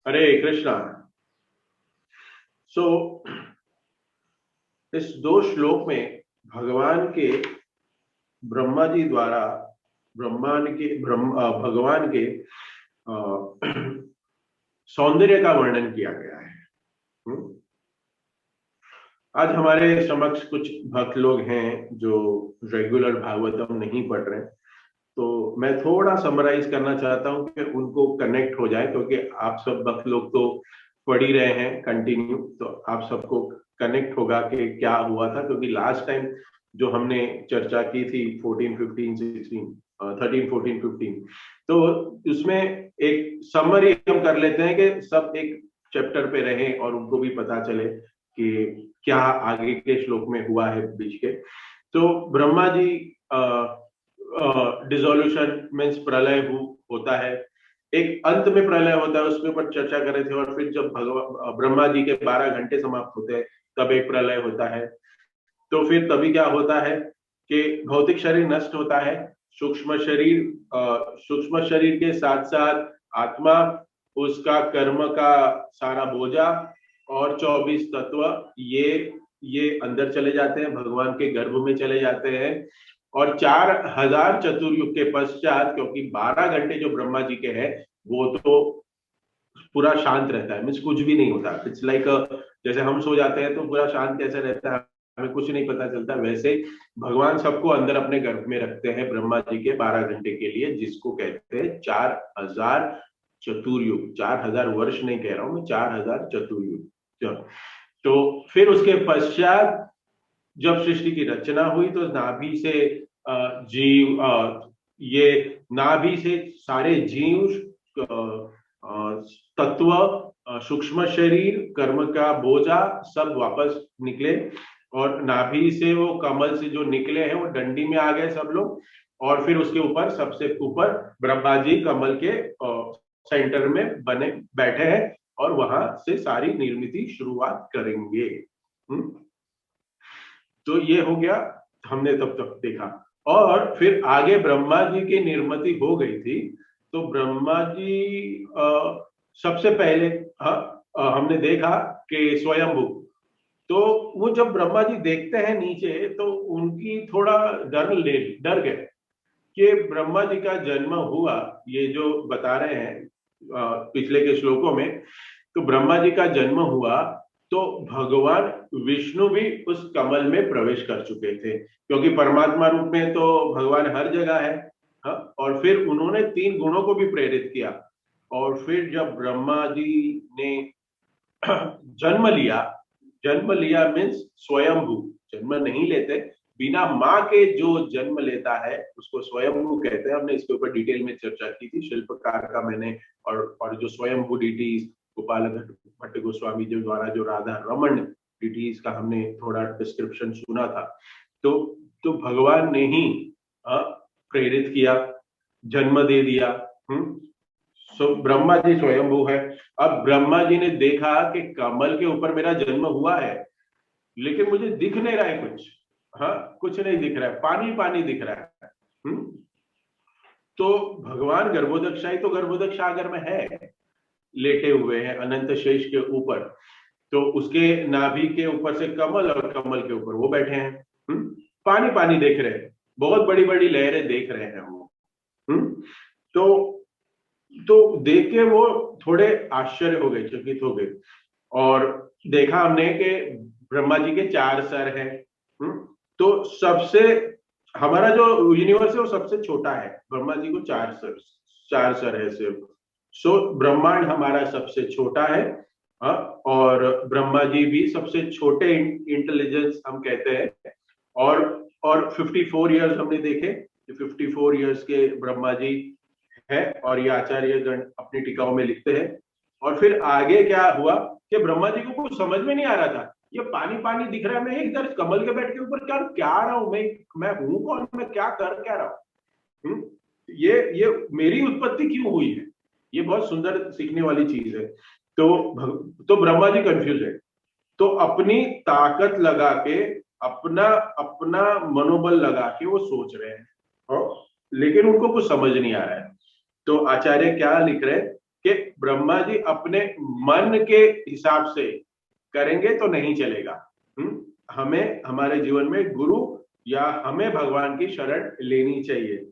हरे कृष्णा। सो इस दो श्लोक में भगवान के ब्रह्मा जी द्वारा भगवान के सौंदर्य का वर्णन किया गया है। हम्म? आज हमारे समक्ष कुछ भक्त लोग हैं जो रेगुलर भागवतम नहीं पढ़ रहे हैं, तो मैं थोड़ा समराइज करना चाहता हूं कि उनको कनेक्ट हो जाए, क्योंकि आप सब भक्त लोग तो पढ़ ही रहे हैं कंटिन्यू, तो आप सबको कनेक्ट होगा कि क्या हुआ था। क्योंकि लास्ट टाइम जो हमने चर्चा की थी 14 15 16 13 14 15, तो उसमें एक समरी हम कर लेते हैं कि सब एक चैप्टर पे रहे और उनको भी पता चले कि क्या आगे के श्लोक में हुआ है बीच के। तो ब्रह्मा जी डिसोल्यूशन मीन्स प्रलय होता है, एक अंत में प्रलय होता है, उसके ऊपर चर्चा कर रहे थे। और फिर जब भगवान ब्रह्मा जी के 12 घंटे समाप्त होते हैं तब एक प्रलय होता है। तो फिर तभी क्या होता है कि भौतिक शरीर नष्ट होता है, सूक्ष्म शरीर सूक्ष्म शरीर के साथ साथ आत्मा, उसका कर्म का सारा बोझा और 24 तत्व ये अंदर चले जाते हैं, भगवान के गर्भ में चले जाते हैं। और 4000 चतुर्युग के पश्चात, क्योंकि 12 घंटे जो ब्रह्मा जी के हैं वो तो पूरा शांत रहता है, मीन्स कुछ भी नहीं होता। इट्स लाइक जैसे हम सो जाते हैं तो पूरा शांत कैसे रहता है, हमें कुछ नहीं पता चलता, वैसे भगवान सबको अंदर अपने गर्भ में रखते हैं ब्रह्मा जी के 12 घंटे के लिए, जिसको कहते हैं 4000 चतुर्युग। 4000 वर्ष नहीं कह रहा हूं मैं, 4000 चतुर्युग। तो फिर उसके पश्चात जब सृष्टि की रचना हुई तो नाभि से जीव ये नाभि से सारे जीव तत्व, सूक्ष्म शरीर, कर्म का बोझा सब वापस निकले। और नाभि से वो कमल से जो निकले हैं वो डंडी में आ गए सब लोग। और फिर उसके ऊपर सबसे ऊपर ब्रह्मा जी कमल के सेंटर में बने बैठे हैं और वहां से सारी निर्मिति शुरुआत करेंगे। तो ये हो गया, हमने तब तक देखा। और फिर आगे ब्रह्मा जी की निर्मिति हो गई थी, तो ब्रह्मा जी सबसे पहले हमने देखा कि स्वयंभू। तो वो जब ब्रह्मा जी देखते हैं नीचे तो उनकी थोड़ा डर गए कि ब्रह्मा जी का जन्म हुआ, ये जो बता रहे हैं पिछले के श्लोकों में। तो ब्रह्मा जी का जन्म हुआ तो भगवान विष्णु भी उस कमल में प्रवेश कर चुके थे, क्योंकि परमात्मा रूप में तो भगवान हर जगह है। हाँ, और फिर उन्होंने 3 गुणों को भी प्रेरित किया। और फिर जब ब्रह्मा जी ने जन्म लिया मीन्स स्वयंभू, जन्म नहीं लेते, बिना माँ के जो जन्म लेता है उसको स्वयंभू कहते हैं। हमने इसके ऊपर डिटेल में चर्चा की थी, शिल्पकार का मैंने। और जो स्वयंभू डिटीज गोपाल भट्ट गोस्वामी जी द्वारा जो राधा रमन डिटीज का हमने थोड़ा डिस्क्रिप्शन सुना था। तो भगवान ने ही प्रेरित किया, जन्म दे दिया। सो ब्रह्मा जी स्वयंभू है। अब ब्रह्मा जी ने देखा कि कमल के ऊपर मेरा जन्म हुआ है, लेकिन मुझे दिख नहीं रहा है कुछ। हाँ, कुछ नहीं दिख रहा है, पानी पानी दिख रहा है। तो भगवान गर्भोदक्षाई तो गर्भोदक सागर में है, लेटे हुए हैं अनंत शेष के ऊपर। तो उसके नाभि के ऊपर से कमल और कमल के ऊपर वो बैठे हैं। पानी पानी देख रहे हैं, बहुत बड़ी बड़ी लहरें देख रहे हैं वो। तो देख के वो थोड़े आश्चर्य हो गए, चकित हो गए। और देखा हमने कि ब्रह्मा जी के 4 सर हैं। तो सबसे हमारा जो यूनिवर्स है वो सबसे छोटा है, ब्रह्मा जी को 4 सर है सिर्फ। सो ब्रह्मांड हमारा सबसे छोटा है। और ब्रह्मा जी भी सबसे छोटे इंटेलिजेंस हम कहते हैं। और 54 इयर्स हमने देखे, 54 इयर्स के ब्रह्मा जी है। और ये आचार्य गण अपनी टीकाओं में लिखते हैं। और फिर आगे क्या हुआ कि ब्रह्मा जी को कुछ समझ में नहीं आ रहा था, ये पानी पानी दिख रहा है, मैं इधर कमल के पेड़ के ऊपर क्या क्या रहा हूं, मैं हूं कौन, मैं क्या कर क्या रहा हूं। ये मेरी उत्पत्ति क्यों हुई है, ये बहुत सुंदर सीखने वाली चीज है। तो ब्रह्मा जी कंफ्यूज है। तो अपनी ताकत लगा के, अपना अपना मनोबल लगा के वो सोच रहे हैं, और लेकिन उनको कुछ समझ नहीं आ रहा है। तो आचार्य क्या लिख रहे हैं कि ब्रह्मा जी अपने मन के हिसाब से करेंगे तो नहीं चलेगा। हमें हमारे जीवन में गुरु या हमें भगवान की शरण लेनी चाहिए।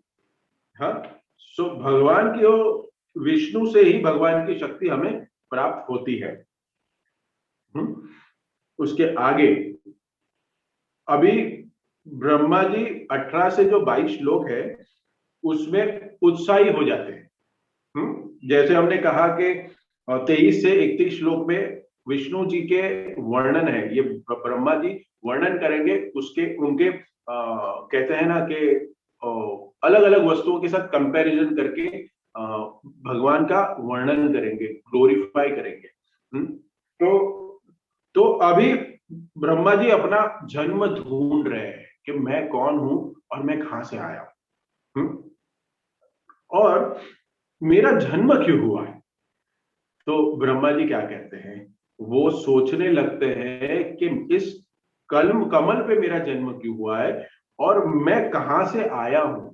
हाँ, सो भगवान की विष्णु से ही भगवान की शक्ति हमें प्राप्त होती है। उसके आगे अभी ब्रह्मा जी 18 से जो 22 श्लोक है उसमें उत्साही हो जाते हैं। जैसे हमने कहा कि 23 से 31 श्लोक में विष्णु जी के वर्णन है, ये ब्रह्मा जी वर्णन करेंगे उसके उनके कहते हैं ना कि अलग अलग वस्तुओं के साथ कंपैरिजन करके भगवान का वर्णन करेंगे, ग्लोरीफाई करेंगे। तो अभी ब्रह्मा जी अपना जन्म ढूंढ रहे हैं कि मैं कौन हूं और मैं कहां से आया हूं, और मेरा जन्म क्यों हुआ है। तो ब्रह्मा जी क्या कहते हैं, वो सोचने लगते हैं कि इस कमल पे मेरा जन्म क्यों हुआ है और मैं कहां से आया हूं।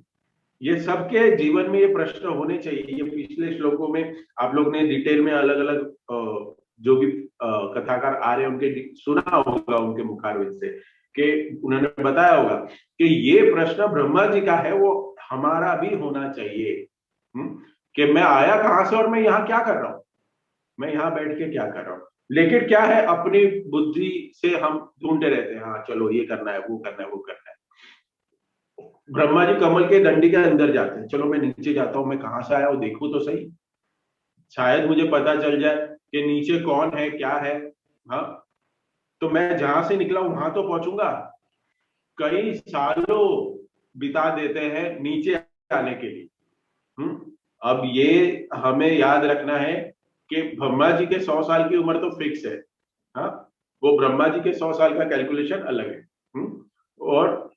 ये सबके जीवन में ये प्रश्न होने चाहिए। ये पिछले श्लोकों में आप लोग ने डिटेल में अलग अलग जो भी कथाकार आ रहे हैं उनके सुना होगा, उनके मुखारविंद से कि उन्होंने बताया होगा कि ये प्रश्न ब्रह्मा जी का है, वो हमारा भी होना चाहिए। कि मैं आया कहां से और मैं यहाँ क्या कर रहा हूं, मैं यहाँ बैठ के क्या कर रहा हूँ। लेकिन क्या है, अपनी बुद्धि से हम ढूंढते रहते हैं, हाँ चलो ये करना है, वो करना है, वो करना है। ब्रह्मा जी कमल के डंडी के अंदर जाते हैं, चलो मैं नीचे जाता हूं, मैं कहां से आया हूं देखूं तो सही, शायद मुझे पता चल जाए कि नीचे कौन है क्या है। हाँ, तो मैं जहां से निकला हूं वहां तो पहुंचूंगा। कई सालों बिता देते हैं नीचे आने के लिए। अब ये हमें याद रखना है कि ब्रह्मा जी के 100 साल की उम्र तो फिक्स है। हाँ, वो ब्रह्मा जी के 100 साल का कैलकुलेशन अलग है। और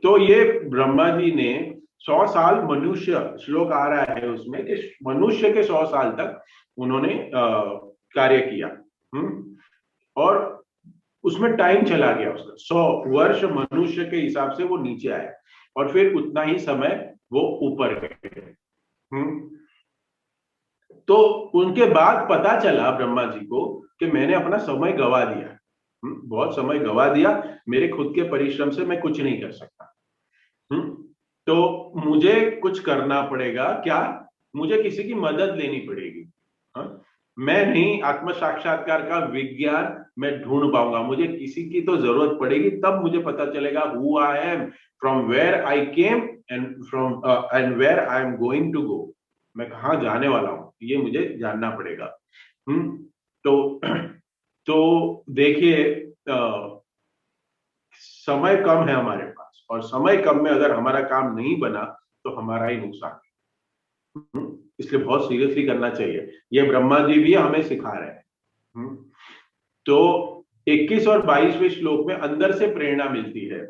तो ये ब्रह्मा जी ने 100 साल मनुष्य, श्लोक आ रहा है उसमें कि मनुष्य के 100 साल तक उन्होंने कार्य किया। और उसमें टाइम चला गया उसका 100 वर्ष मनुष्य के हिसाब से वो नीचे आए और फिर उतना ही समय वो ऊपर गए। तो उनके बाद पता चला ब्रह्मा जी को कि मैंने अपना समय गवा दिया, बहुत समय गवा दिया, मेरे खुद के परिश्रम से मैं कुछ नहीं कर सकता। तो मुझे कुछ करना पड़ेगा, क्या, मुझे किसी की मदद लेनी पड़ेगी। हाँ? मैं नहीं आत्म साक्षात्कार का विज्ञान मैं ढूंढ पाऊंगा, मुझे किसी की तो जरूरत पड़ेगी, तब मुझे पता चलेगा who I am, from where I came and where I am going to go. मैं कहाँ जाने वाला हूं ये मुझे जानना पड़ेगा। तो तो देखिए, समय कम है हमारे पास, और समय कम में अगर हमारा काम नहीं बना तो हमारा ही नुकसान है। इसलिए बहुत सीरियसली करना चाहिए। ये ब्रह्मा जी भी हमें सिखा रहे हैं। तो 21 और 22वें श्लोक में अंदर से प्रेरणा मिलती है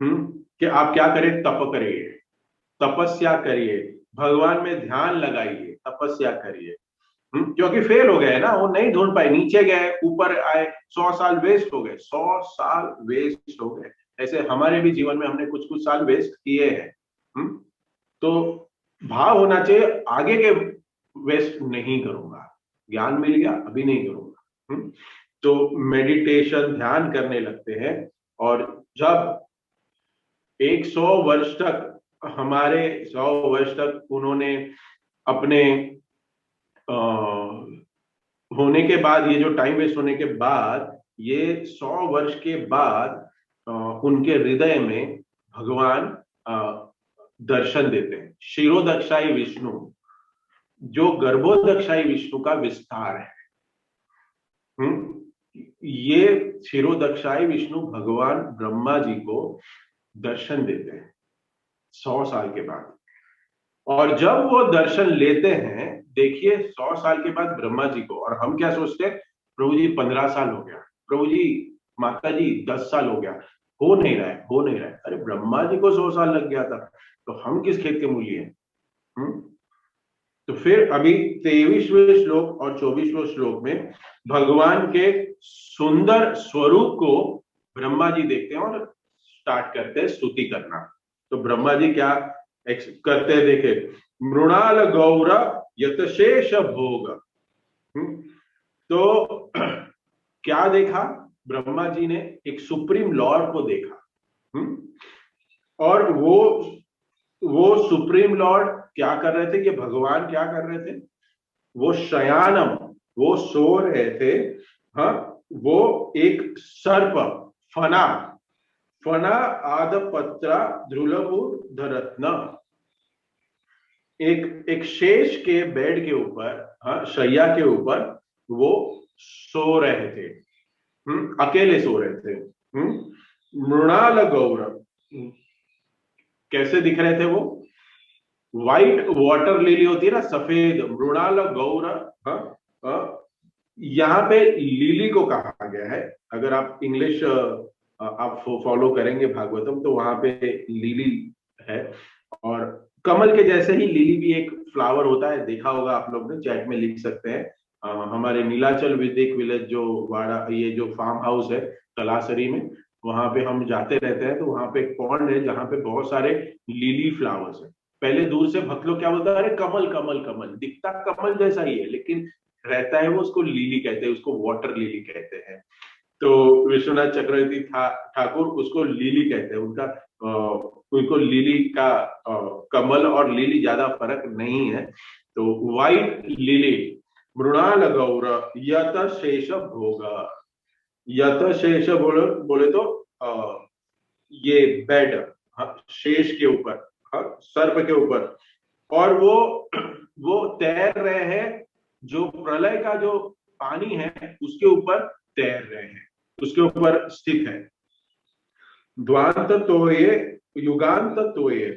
कि आप क्या करें, तप करिए, तपस्या करिए, भगवान में ध्यान लगाइए, तपस्या करिए। क्योंकि फेल हो गए ना, वो नहीं ढूंढ पाए, नीचे गए ऊपर आए, 100 साल वेस्ट हो गए, 100 साल वेस्ट हो गए। ऐसे हमारे भी जीवन में हमने कुछ कुछ साल वेस्ट किए हैं। तो भाव होना चाहिए आगे के वेस्ट नहीं करूंगा, ज्ञान मिल गया अभी नहीं करूंगा। तो मेडिटेशन ध्यान करने लगते हैं, और जब 100 वर्ष तक, हमारे 100 वर्ष तक उन्होंने अपने होने के बाद, ये जो टाइम वेस्ट होने के बाद, ये 100 वर्ष के बाद उनके हृदय में भगवान दर्शन देते हैं। शिरोदक्षाई विष्णु, जो गर्भोदक्षाई विष्णु का विस्तार है। ये शिरोदक्षाई विष्णु भगवान ब्रह्मा जी को दर्शन देते हैं 100 साल के बाद। और जब वो दर्शन लेते हैं, देखिए 100 साल के बाद ब्रह्मा जी को, और हम क्या सोचते हैं, प्रभु जी 15 साल हो गया, प्रभु जी माता जी 10 साल हो गया, हो नहीं रहा है, हो नहीं रहा है। अरे ब्रह्मा जी को 100 साल लग गया था, तो हम किस खेत के मूली हैं। तो फिर अभी 23वें श्लोक और 24वें श्लोक में भगवान के सुंदर स्वरूप को ब्रह्मा जी देखते हैं और स्टार्ट करते हैं स्तुति करना। तो ब्रह्मा जी क्या करते हैं, देखे, मृणाल गौर यतशेष भोग। तो क्या देखा ब्रह्मा जी ने? एक सुप्रीम लॉर्ड को देखा। और वो सुप्रीम लॉर्ड क्या कर रहे थे? ये भगवान क्या कर रहे थे? वो शयानम, वो सो रहे थे। हाँ, वो एक सर्प, फना फना आदपत्रा ध्रुलभूधरत्न, एक शेष के बेड के ऊपर, हाँ, शैया के ऊपर वो सो रहे थे। अकेले सो रहे थे। मृणाल गौरव, कैसे दिख रहे थे वो? व्हाइट वाटर लिली होती है ना, सफेद, मृणाल गौर। यहाँ पे लिली को कहा गया है। अगर आप इंग्लिश आप फॉलो करेंगे भागवतम, तो वहां पे लिली है। और कमल के जैसे ही लिली भी एक फ्लावर होता है, देखा होगा आप लोग ने, चैट में लिख सकते हैं। हमारे नीलाचल विदिक विलेज जो वाड़ा, ये जो फार्म हाउस है तलासरी में, वहां पे हम जाते रहते हैं। तो वहां पे एक पॉन्ड है जहाँ पे बहुत सारे लिली फ्लावर्स है। पहले दूर से भक्त लोग क्या बोलते हैं, अरे कमल कमल कमल, दिखता कमल जैसा ही है, लेकिन रहता है वो, उसको लिली कहते हैं, उसको वाटर लिली कहते हैं। तो विश्वनाथ चक्रवर्ती ठाकुर उसको लिली कहते हैं। उनको लिली का कमल और लिली ज्यादा फर्क नहीं है। तो व्हाइट लिली, मृणाल गौर, यत शेष भोग। यत शेष बोले तो ये बेड, हाँ, शेष के ऊपर, हाँ, सर्प के ऊपर। और वो तैर रहे हैं, जो प्रलय का जो पानी है उसके ऊपर तैर रहे हैं, उसके ऊपर स्थित है। द्वांत तोये युगांत तोये,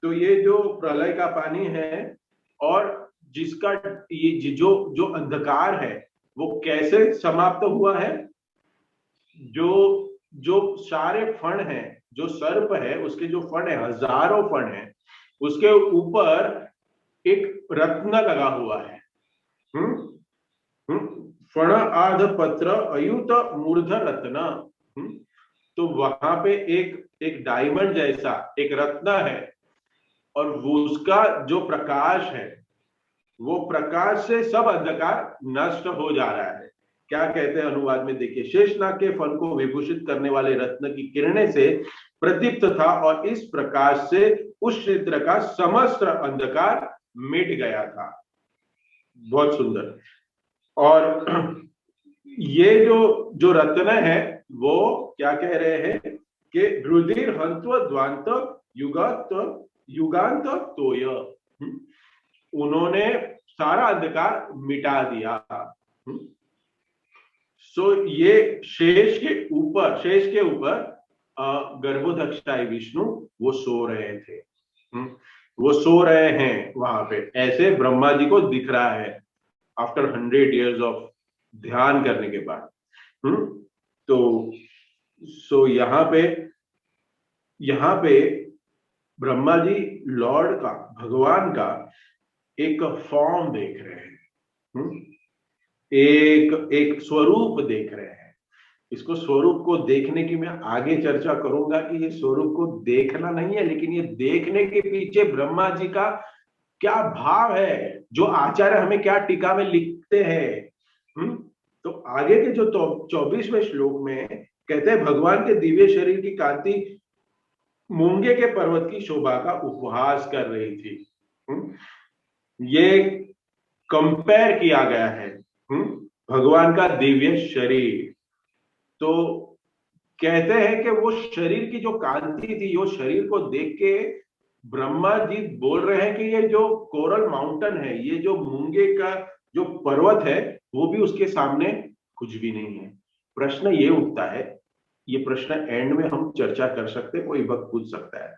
तो ये जो प्रलय का पानी है, और जिसका ये जो जो अंधकार है, वो कैसे समाप्त हुआ है? जो जो सारे फण है, जो सर्प है उसके जो फण है, हजारों फण है, उसके ऊपर एक रत्न लगा हुआ है। फण आध पत्र अयुत मूर्ध रत्न। तो वहां पे एक डायमंड जैसा एक रत्न है, और वो उसका जो प्रकाश है, वो प्रकाश से सब अंधकार नष्ट हो जा रहा है। क्या कहते हैं अनुवाद में, देखिए, शेषनाग के फल को विभूषित करने वाले रत्न की किरणें से प्रदीप्त था, और इस प्रकाश से उस क्षेत्र का समस्त अंधकार मिट गया था। बहुत सुंदर। और ये जो जो रत्न है, वो क्या कह रहे हैं कि रुधिर हंत्व द्वांत युगांत युगांत तोय। उन्होंने सारा अंधकार मिटा दिया। सो ये शेष के ऊपर गर्भोदक्षाई विष्णु वो सो रहे थे। वो सो रहे हैं वहां पे, ऐसे ब्रह्मा जी को दिख रहा है आफ्टर 100 years ऑफ ध्यान करने के बाद। तो सो यहाँ पे ब्रह्मा जी लॉर्ड का, भगवान का एक फॉर्म देख रहे हैं। एक स्वरूप देख रहे हैं। इसको स्वरूप को देखने की मैं आगे चर्चा करूंगा कि ये स्वरूप को देखना नहीं है, लेकिन ये देखने के पीछे ब्रह्मा जी का क्या भाव है, जो आचार्य हमें क्या टीका में लिखते हैं। तो आगे के जो 24वें श्लोक में कहते हैं, भगवान के दिव्य शरीर की कांति मूंगे के पर्वत की शोभा का उपहास कर रही थी। ये कंपेयर किया गया है भगवान का दिव्य शरीर। तो कहते हैं कि वो शरीर की जो कांति थी, वो शरीर को देख के ब्रह्मा जी बोल रहे हैं कि ये जो कोरल माउंटेन है, ये जो मूंगे का जो पर्वत है, वो भी उसके सामने कुछ भी नहीं है। प्रश्न ये उठता है, ये प्रश्न एंड में हम चर्चा कर सकते हैं, कोई भक्त पूछ सकता है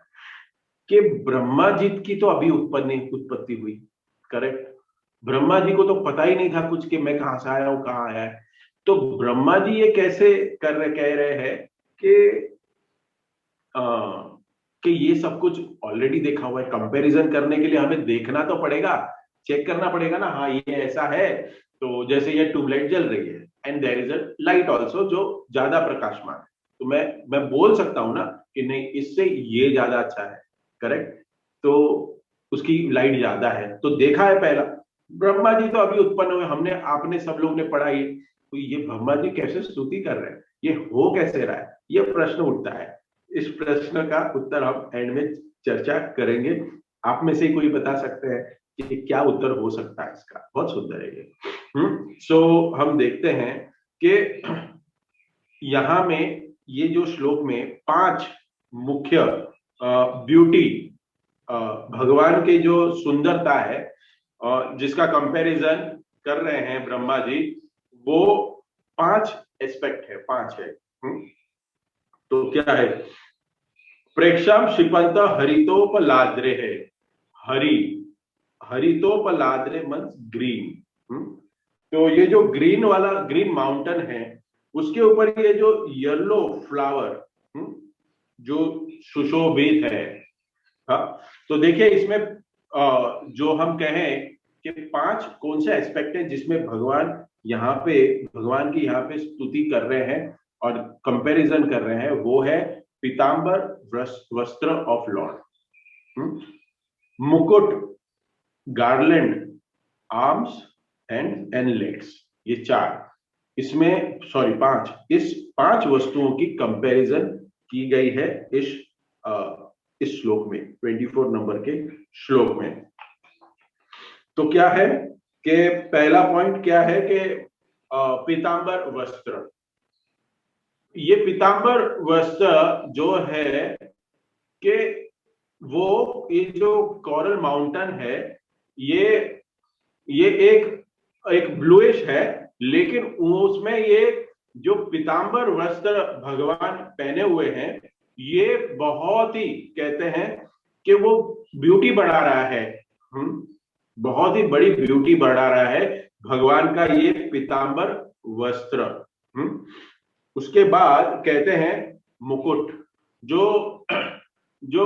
कि ब्रह्मा जी की तो अभी उत्पत्ति हुई, करेक्ट? ब्रह्मा जी को तो पता ही नहीं था कुछ कि मैं कहां से आया हूं, कहाँ आया है। तो ब्रह्मा जी ये कैसे कह रहे हैं कि कि ये सब कुछ ऑलरेडी देखा हुआ है। कंपैरिजन करने के लिए हमें देखना तो पड़ेगा, चेक करना पड़ेगा ना, हाँ ये ऐसा है। तो जैसे ये ट्यूबलाइट जल रही है, and there is a light also जो ज्यादा प्रकाशमान है, तो मैं बोल सकता हूं ना कि नहीं, इससे ये ज्यादा अच्छा है, करेक्ट? तो उसकी लाइट ज्यादा है, तो देखा है पहला। ब्रह्मा जी तो अभी उत्पन्न हुए, हमने आपने सब लोग ने पढ़ा ही, तो ये ब्रह्मा जी कैसे स्तुति कर रहे हैं, ये हो कैसे रहा है, ये प्रश्न उठता है। इस प्रश्न का उत्तर हम एंड में चर्चा करेंगे। आप में से कोई बता सकते हैं कि क्या उत्तर हो सकता है इसका? बहुत सुंदर है ये। सो हम देखते हैं कि यहां में ये जो श्लोक में 5 मुख्य ब्यूटी, भगवान की जो सुंदरता है, जिसका कंपैरिजन कर रहे हैं ब्रह्मा जी, वो 5 एस्पेक्ट है, 5 है। तो क्या है? प्रेक्षम शिपंत हरितोपलाद्रे है। हरि, हरितोपलाद्रे मीन्स ग्रीन। तो ये जो ग्रीन वाला, ग्रीन माउंटेन है, उसके ऊपर ये जो येलो फ्लावर जो सुशोभित है। हाँ, तो देखिए इसमें जो हम कहें कि 5 कौन से एस्पेक्ट है जिसमें भगवान यहाँ पे, भगवान की यहाँ पे स्तुति कर रहे हैं और कंपैरिजन कर रहे हैं, वो है पीतांबर वस्त्र ऑफ लॉर्ड, मुकुट, गार्लैंड, आर्म्स एंड लेग्स, ये 4, इसमें सॉरी 5, इस 5 वस्तुओं की कंपैरिजन की गई है इस श्लोक में, 24 नंबर के श्लोक में। तो क्या है कि पहला पॉइंट क्या है कि पीतांबर वस्त्र, ये पीतांबर वस्त्र जो है कि वो ये जो कोरल माउंटेन है, ये एक ब्लूइश है, लेकिन उसमें ये जो पीतांबर वस्त्र भगवान पहने हुए हैं, ये बहुत ही कहते हैं कि वो ब्यूटी बढ़ा रहा है। बहुत ही बड़ी ब्यूटी बढ़ा रहा है भगवान का ये पीतांबर वस्त्र। उसके बाद कहते हैं मुकुट, जो जो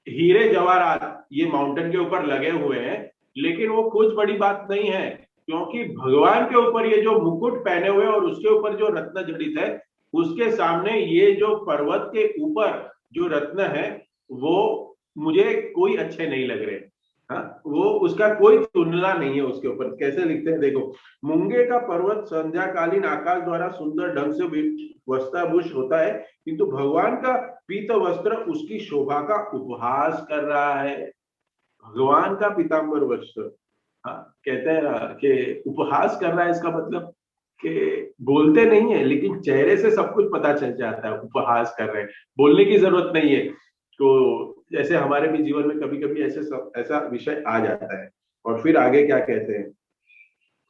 हीरे जवाहरात ये माउंटेन के ऊपर लगे हुए हैं, लेकिन वो कुछ बड़ी बात नहीं है, क्योंकि भगवान के ऊपर ये जो मुकुट पहने हुए और उसके ऊपर जो रत्न जड़ित है, उसके सामने ये जो पर्वत के ऊपर जो रत्न है, वो मुझे कोई अच्छे नहीं लग रहे। हाँ, वो उसका कोई तुलना नहीं है उसके ऊपर। कैसे लिखते हैं देखो, मुंगे का पर्वत संध्याकालीन आकाश द्वारा सुंदर ढंग से वस्त्राभूष होता है, किंतु भगवान का पीत वस्त्र उसकी शोभा का उपहास कर रहा है। भगवान का पीतांबर वस्त्र, हाँ, कहते हैं ना कि उपहास कर रहा है, इसका मतलब कि बोलते नहीं है, लेकिन चेहरे से सब कुछ पता चल जाता है उपहास कर रहे हैं, बोलने की जरूरत नहीं है। तो जैसे हमारे भी जीवन में कभी कभी ऐसा विषय आ जाता है। और फिर आगे क्या कहते हैं,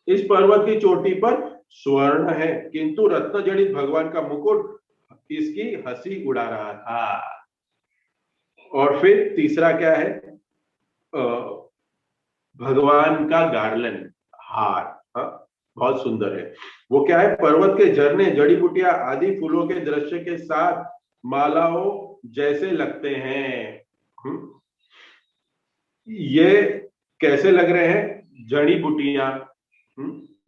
इस पर्वत की चोटी पर स्वर्ण है, किंतु रत्न जड़ित भगवान का मुकुट इसकी हंसी उड़ा रहा था। और फिर तीसरा क्या है, भगवान का गार्लन, हार, हाँ, बहुत सुंदर है। वो क्या है, पर्वत के झरने, जड़ी बूटियां आदि फूलों के दृश्य के साथ मालाओं जैसे लगते हैं। ये कैसे लग रहे हैं? जड़ी बूटियां,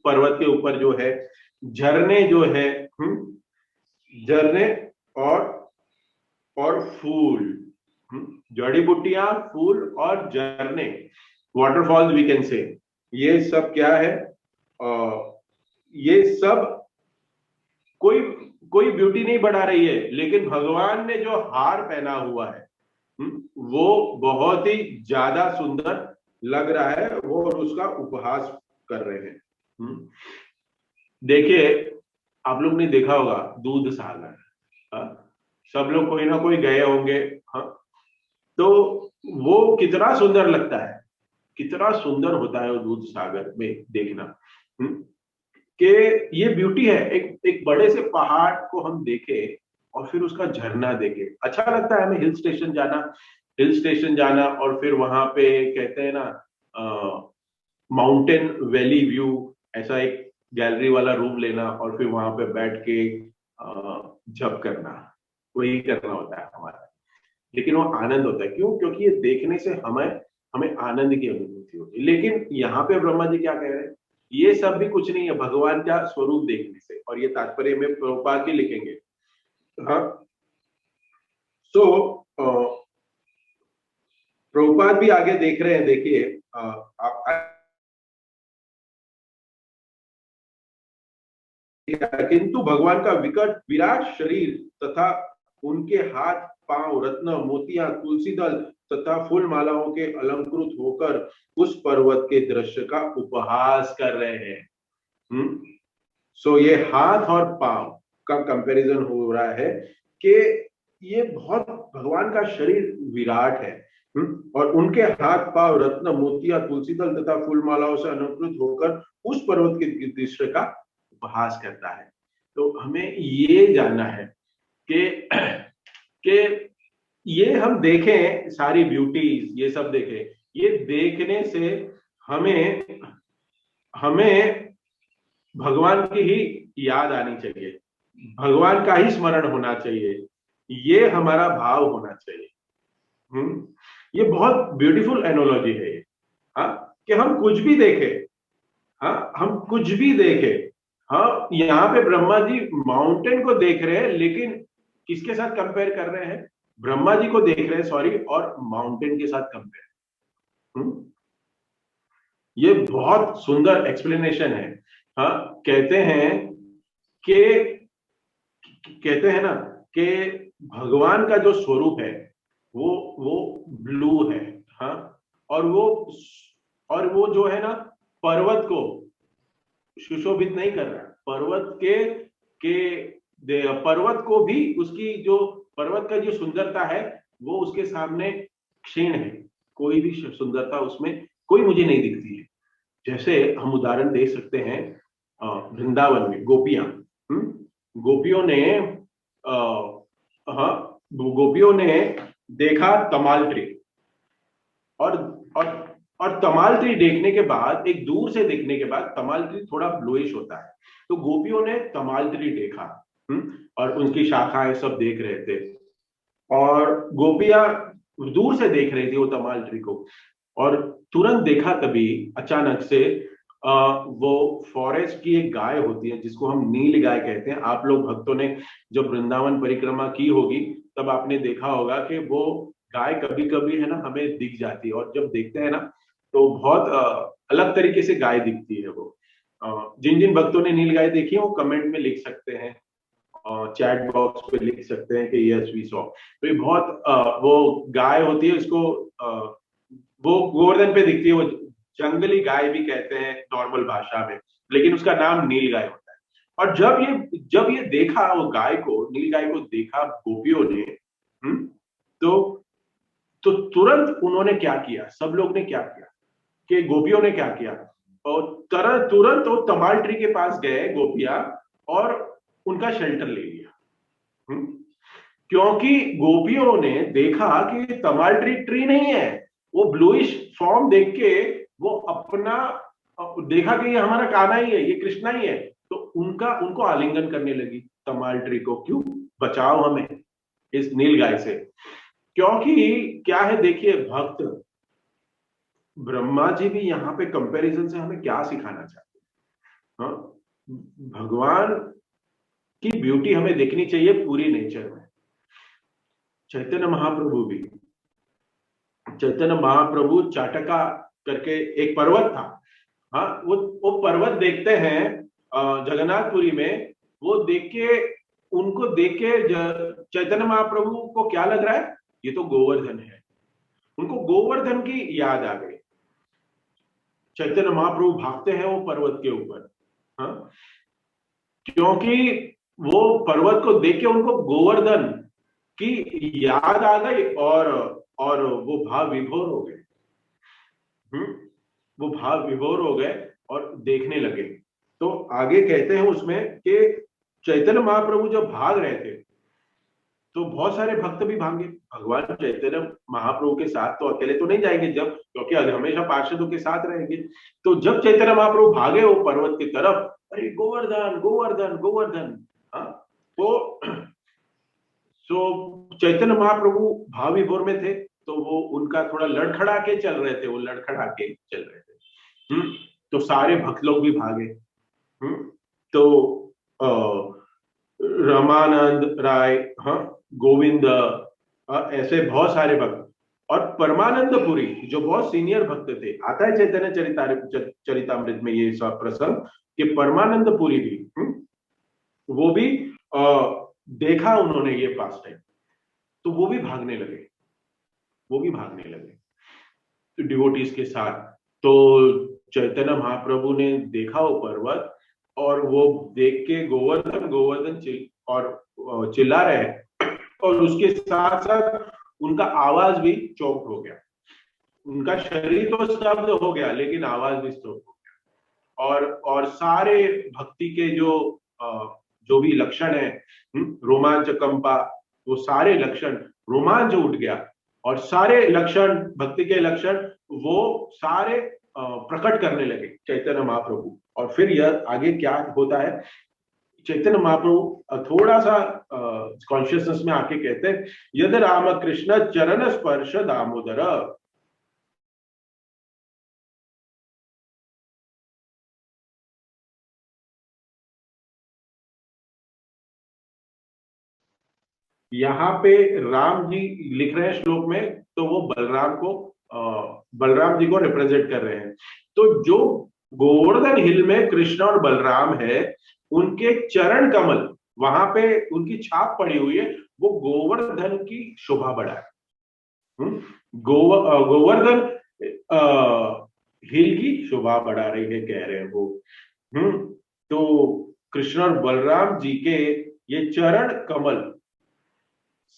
पर्वत के ऊपर जो है, झरने जो है, झरने और फूल, जड़ी बूटियां, फूल और झरने, वाटरफॉल्स वी कैन से, ये सब क्या है? ये सब कोई कोई ब्यूटी नहीं बढ़ा रही है, लेकिन भगवान ने जो हार पहना हुआ है, वो बहुत ही ज्यादा सुंदर लग रहा है, वो और उसका उपहास कर रहे हैं। देखिए, आप लोग ने देखा होगा दूध सागर, सब लोग कोई ना कोई गए होंगे। हाँ, तो वो कितना सुंदर लगता है, कितना सुंदर होता है वो दूध सागर में देखना। कि ये ब्यूटी है, एक बड़े से पहाड़ को हम देखे और फिर उसका झरना देखे, अच्छा लगता है हमें हिल स्टेशन जाना, हिल स्टेशन जाना, और फिर वहां पे कहते हैं ना माउंटेन वैली व्यू, ऐसा एक गैलरी वाला रूम लेना और फिर वहां पे बैठ के जब करना, वही करना होता है हमारा। लेकिन वो आनंद होता है, क्यों? क्योंकि ये देखने से हमें हमें आनंद की अनुभूति होती है। लेकिन यहाँ पे ब्रह्मा जी क्या कह रहे हैं, ये सब भी कुछ नहीं है भगवान का स्वरूप देखने से, और ये तात्पर्य में प्रभुपाद भी लिखेंगे। हाँ, सो प्रभुपाद भी आगे देख रहे हैं, देखिए आप, किंतु भगवान का विकट विराट शरीर तथा उनके हाथ पांव रत्न मोतियां तुलसी दल तथा फूल मालाओं के अलंकृत होकर उस पर्वत के दृश्य का उपहास कर रहे हैं। सो ये हाथ और पांव का कंपैरिजन हो रहा है कि ये बहुत भगवान का शरीर विराट है। और उनके हाथ पांव रत्न मोतिया तुलसी दल तथा फूल मालाओं से अलंकृत होकर उस पर्वत के दृश्य का उपहास करता है। तो हमें ये जानना है कि कि ये हम देखें सारी ब्यूटीज, ये सब देखें, ये देखने से हमें हमें भगवान की ही याद आनी चाहिए, भगवान का ही स्मरण होना चाहिए, ये हमारा भाव होना चाहिए। ये बहुत ब्यूटीफुल एनोलॉजी है ये, हाँ, कि हम कुछ भी देखें, हाँ, हम कुछ भी देखें, हाँ, यहाँ पे ब्रह्मा जी माउंटेन को देख रहे हैं, लेकिन किसके साथ कंपेयर कर रहे हैं? ब्रह्मा जी को देख रहे हैं, सॉरी, और माउंटेन के साथ कंपेयर। ये बहुत सुंदर एक्सप्लेनेशन है। हाँ, कि कहते हैं ना कि भगवान का जो स्वरूप है वो ब्लू है, हाँ, और वो जो है ना, पर्वत को सुशोभित नहीं कर रहा, पर्वत को भी उसकी जो पर्वत का जो सुंदरता है वो उसके सामने क्षीण है, कोई भी सुंदरता उसमें कोई मुझे नहीं दिखती है। जैसे हम उदाहरण दे सकते हैं वृंदावन में गोपियां, गोपियों ने हाँ, गोपियों ने देखा तमाल ट्री, और और और तमाल ट्री देखने के बाद, एक दूर से देखने के बाद तमाल ट्री थोड़ा ब्लूइश होता है, तो गोपियों ने तमाल ट्री देखा, और उनकी शाखाएं सब देख रहे थे, और गोपियां दूर से देख रही थी वो तमाल ट्री को, और तुरंत देखा तभी अचानक से वो फॉरेस्ट की एक गाय होती है जिसको हम नील गाय कहते हैं। आप लोग भक्तों ने जब वृंदावन परिक्रमा की होगी तब आपने देखा होगा कि वो गाय कभी कभी है ना हमें दिख जाती है, और जब देखते हैं ना तो बहुत अलग तरीके से गाय दिखती है वो। जिन जिन भक्तों ने नील गाय देखी है वो कमेंट में लिख सकते हैं, चैट बॉक्स पे लिख सकते हैं कि यस वी सॉ। तो ये बहुत वो गाय होती है, उसको वो गोवर्धन पे दिखती है, वो जंगली गाय भी कहते हैं नॉर्मल भाषा में, लेकिन उसका नाम नील गाय होता है। और जब ये देखा, वो गाय को, नील गाय को देखा गोपियों ने, तो तुरंत उन्होंने क्या किया, सब लोग ने क्या किया, कि गोपियों ने क्या किया, और तुरंत वो तमाल ट्री के पास गए गोपियां, और उनका शेल्टर ले लिया। क्योंकि गोपियों ने देखा कि तमाल ट्री ट्री नहीं है, वो ब्लूइश फॉर्म देख के वो अपना देखा कि ये हमारा कान्हा ही है, ये कृष्णा ही है, तो उनको आलिंगन करने लगी तमाल ट्री को। क्यों? बचाओ हमें इस नील गाय से। क्योंकि क्या है, देखिए भक्त, ब्रह्मा जी भी यहाँ पे कंपैरिजन से हमें क्या सिखाना चाहते हैं? हाँ, भगवान की ब्यूटी हमें देखनी चाहिए पूरी नेचर में। चैतन्य महाप्रभु भी, चैतन्य महाप्रभु चाटका करके एक पर्वत था, हाँ, वो पर्वत देखते हैं जगन्नाथपुरी में, वो देख के, उनको देख के चैतन्य महाप्रभु को क्या लग रहा है, ये तो गोवर्धन है, उनको गोवर्धन की याद आ गई। चैतन्य महाप्रभु भागते हैं वो पर्वत के ऊपर, हाँ, क्योंकि वो पर्वत को देख के उनको गोवर्धन की याद आ गई, और वो भाव विभोर हो गए। वो भाव विभोर हो गए और देखने लगे। तो आगे कहते हैं उसमें कि चैतन्य महाप्रभु जब भाग रहे थे तो बहुत सारे भक्त भी भागे। भगवान चैतन्य महाप्रभु के साथ तो अकेले तो नहीं जाएंगे, जब, क्योंकि हमेशा पार्षदों के साथ रहेंगे। तो जब चैतन्य महाप्रभु भागे वो पर्वत की तरफ, अरे गोवर्धन गोवर्धन गोवर्धन, हाँ, तो चैतन्य महाप्रभु भाव विभोर में थे, तो वो उनका थोड़ा लड़खड़ा के चल रहे थे, वो लड़खड़ा के चल रहे थे। तो सारे भक्त लोग भी भागे। तो रमानंद राय, हाँ, गोविंद, ऐसे बहुत सारे भक्त, और परमानंद पुरी जो बहुत सीनियर भक्त थे, आता है चैतन्य चरितामृत में ये सब प्रसंग कि परमानंद पुरी भी वो भी देखा उन्होंने ये पास टाइम, तो वो भी भागने लगे, वो भी भागने लगे डिवोटीज के साथ। तो चैतन्य महाप्रभु ने देखा वो पर्वत, और वो देख के गोवर्धन गोवर्धन चिल्ला रहे हैं, और उसके साथ साथ उनका आवाज भी चौक हो गया, उनका शरीर तो स्तब्ध हो गया लेकिन आवाज भी स्तब्ध हो गया। और सारे भक्ति के जो भी लक्षण है, रोमांच कंपा, वो सारे लक्षण, रोमांच उठ गया, और सारे लक्षण, भक्ति के लक्षण वो सारे प्रकट करने लगे चैतन्य महाप्रभु। और फिर यह आगे क्या होता है, चैतन्य महाप्रभु थोड़ा सा कॉन्शियसनेस में आके कहते हैं, यद राम कृष्ण चरण स्पर्श दामोदर। यहाँ पे राम जी लिख रहे हैं श्लोक में, तो वो बलराम जी को रिप्रेजेंट कर रहे हैं। तो जो गोवर्धन हिल में कृष्ण और बलराम है, उनके चरण कमल, वहां पे उनकी छाप पड़ी हुई है, वो गोवर्धन की शोभा बढ़ाए, गोवर्धन हिल की शोभा बढ़ा रही है, कह रहे हैं वो। तो कृष्ण और बलराम जी के ये चरण कमल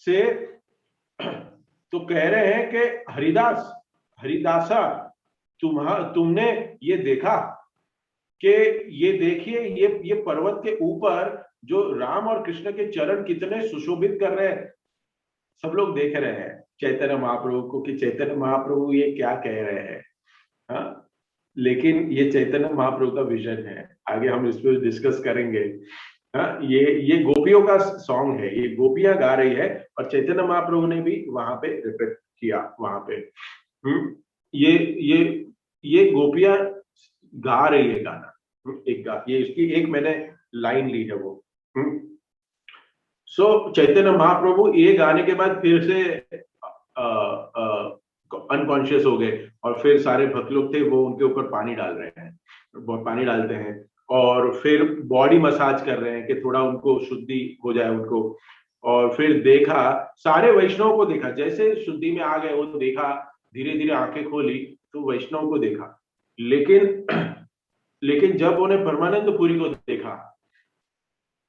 से तो कह रहे हैं कि हरिदासा, तुमने ये देखा कि ये देखिए, ये पर्वत के ऊपर जो राम और कृष्ण के चरण कितने सुशोभित कर रहे हैं, सब लोग देख रहे हैं चैतन्य महाप्रभु को कि चैतन्य महाप्रभु ये क्या कह रहे हैं। हाँ, लेकिन ये चैतन्य महाप्रभु का विजन है, आगे हम इस पर डिस्कस करेंगे। हाँ, ये गोपियों का सॉन्ग है, ये गोपियां गा रही है, और चैतन्य महाप्रभु ने भी वहां पे रिपीट किया वहां पे। ये ये ये गोपियां गा रही है गाना, ये इसकी एक मैंने लाइन ली है वो। सो चैतन्य महाप्रभु ये गाने के बाद फिर से अनकॉन्शियस हो गए, और फिर सारे भक्त लोग थे वो उनके ऊपर पानी डाल रहे हैं, पानी डालते हैं, और फिर बॉडी मसाज कर रहे हैं कि थोड़ा उनको शुद्धि हो जाए उनको। और फिर देखा, सारे वैष्णव को देखा, जैसे शुद्धि में आ गए वो देखा, धीरे धीरे आंखें खोली तो वैष्णव को देखा। लेकिन जब उन्हें परमानंद पुरी को देखा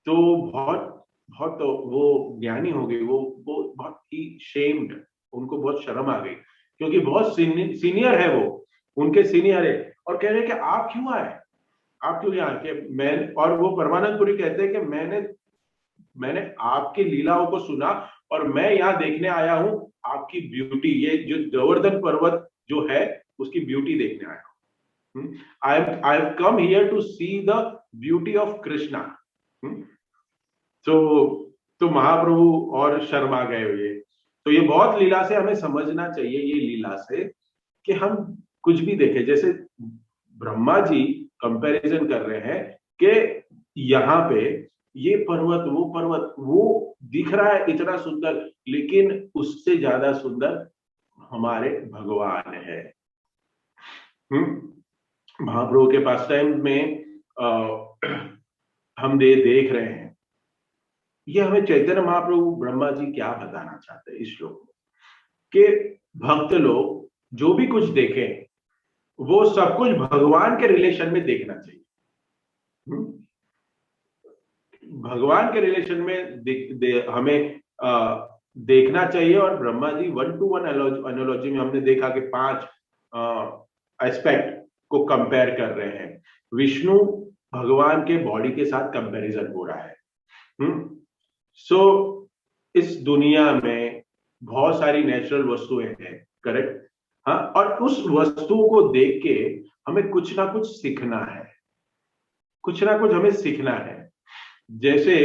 तो बहुत बहुत तो वो ज्ञानी हो गई, वो बहुत ही शेम्ड, उनको बहुत शर्म आ गई, क्योंकि बहुत सीनियर है वो, उनके सीनियर है, और कह रहे हैं कि आप क्यों आए, आप क्यों यहाँ के। मैं और वो परमानंद पुरी कहते हैं कि मैंने आपकी लीलाओं को सुना, और मैं यहाँ देखने आया हूँ आपकी ब्यूटी, ये जो गोवर्धन पर्वत जो है उसकी ब्यूटी देखने आया हूँ। I have come here to see the beauty of Krishna. तो महाप्रभु और शर्मा गए हुए। तो ये बहुत लीला से हमें समझना चाहिए, ये लीला से कि हम कुछ भी देखें, जैसे ब्रह्मा जी कंपैरिजन कर रहे हैं कि यहाँ पे ये पर्वत वो दिख रहा है इतना सुंदर, लेकिन उससे ज्यादा सुंदर हमारे भगवान है। महाप्रभु के पास टाइम में हम देख रहे हैं, ये हमें चैतन्य महाप्रभु ब्रह्मा जी क्या बताना चाहते हैं इस श्लोक में, कि भक्त लोग जो भी कुछ देखें वो सब कुछ भगवान के रिलेशन में देखना चाहिए। भगवान के रिलेशन में हमें देखना चाहिए। और ब्रह्मा जी 1-to-1 एनालॉजी में हमने देखा कि 5 एस्पेक्ट को कंपेयर कर रहे हैं, विष्णु भगवान के बॉडी के साथ कंपैरिजन हो रहा है। सो इस दुनिया में बहुत सारी नेचुरल वस्तुएं हैं, करेक्ट। हाँ, और उस वस्तुओं को देख के हमें कुछ ना कुछ सीखना है, कुछ ना कुछ हमें सीखना है। जैसे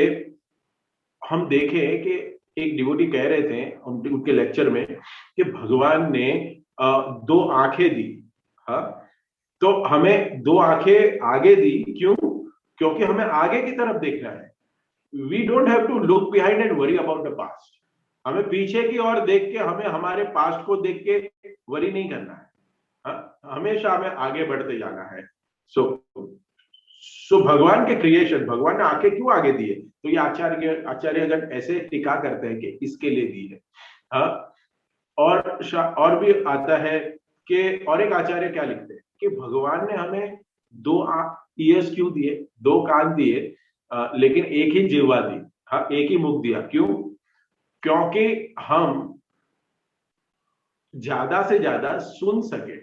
हम देखें कि एक डिवोटी कह रहे थे उनके लेक्चर में कि भगवान ने 2 आंखें दी। हाँ, तो हमें 2 आंखें आगे दी, क्यों? क्योंकि हमें आगे की तरफ देखना है। We don't have to look behind and worry about the past. हमें पीछे की ओर देख के, हमें हमारे पास्ट को देख के वरी नहीं करना है। हाँ, हमेशा हमें आगे बढ़ते जाना है। सो भगवान के क्रिएशन, भगवान ने आंखें क्यों आगे दिए? तो ये आचार्यगण ऐसे टीका करते हैं कि इसके लिए दी है। हाँ, और भी आता है कि, और एक आचार्य क्या लिखते हैं कि भगवान ने हमें दो ईयर्स क्यों दिए, दो कान दिए, लेकिन एक ही जिह्वा दी। हाँ, एक ही मुख दिया। क्यों? क्योंकि हम ज्यादा से ज्यादा सुन सके,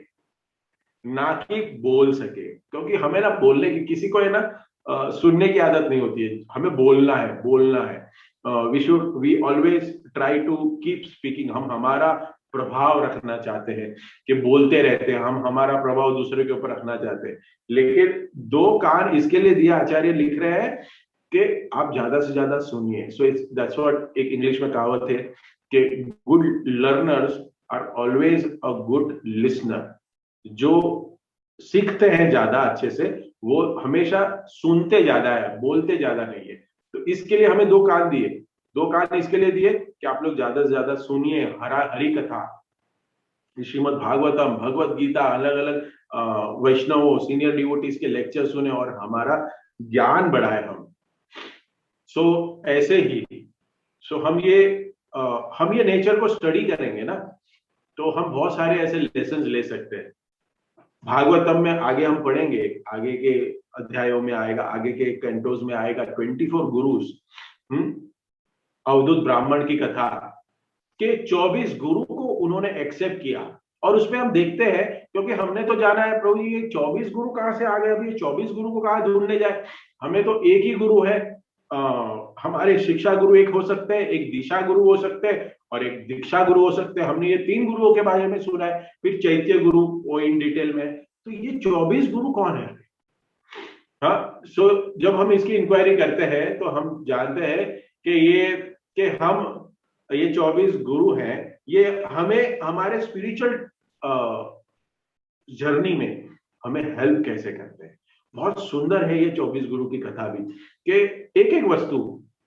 ना कि बोल सके। क्योंकि हमें ना बोलने की, किसी को है ना सुनने की आदत नहीं होती है, हमें बोलना है, बोलना है। We always try to keep speaking. हम हमारा प्रभाव रखना चाहते हैं, कि बोलते रहते हैं, हम हमारा प्रभाव दूसरे के ऊपर रखना चाहते हैं। लेकिन दो कान इसके लिए दिया, आचार्य लिख रहे हैं कि आप ज्यादा से ज्यादा सुनिए। सो दैट्स व्हाट एक इंग्लिश में कहावत है कि good learners are always a good listener. जो सीखते हैं ज्यादा अच्छे से, वो हमेशा सुनते ज्यादा है, बोलते ज्यादा नहीं है। तो इसके लिए हमें दो कान दिए। दो कान इसके लिए दिए कि आप लोग ज्यादा से ज्यादा सुनिए, हरी कथा, श्रीमद् भागवतम, भगवत गीता, अलग अलग वैष्णवों, सीनियर डिवोटीज के लेक्चर सुने और हमारा ज्ञान बढ़ाए हम। सो ऐसे ही, सो हम ये नेचर को स्टडी करेंगे ना, तो हम बहुत सारे ऐसे लेसन ले सकते हैं। भागवतम में आगे हम पढ़ेंगे, आगे के अध्यायों में आएगा, आगे के कैंटोज में आएगा 24 गुरुस। अवधूत ब्राह्मण की कथा के 24 गुरु को उन्होंने एक्सेप्ट किया। और उसमें हम देखते हैं, क्योंकि हमने तो जाना है प्रभु ये 24 गुरु कहां से आ गए, अभी ये 24 गुरु को कहां ढूंढने जाए। हमें तो एक ही गुरु है। हमारे शिक्षा गुरु एक हो सकते हैं, एक दिशा गुरु हो सकते हैं, और एक दीक्षा गुरु हो सकते हैं। हमने ये 3 गुरुओं के बारे में सुना है, फिर चैत्य गुरु, वो इन डिटेल में। तो ये 24 गुरु कौन है? हाँ, सो जब हम इसकी इंक्वायरी करते हैं तो हम जानते हैं कि ये 24 गुरु हैं, ये हमें हमारे स्पिरिचुअल जर्नी में हमें हेल्प कैसे करते हैं। बहुत सुंदर है ये 24 गुरु की कथा भी, कि एक एक वस्तु,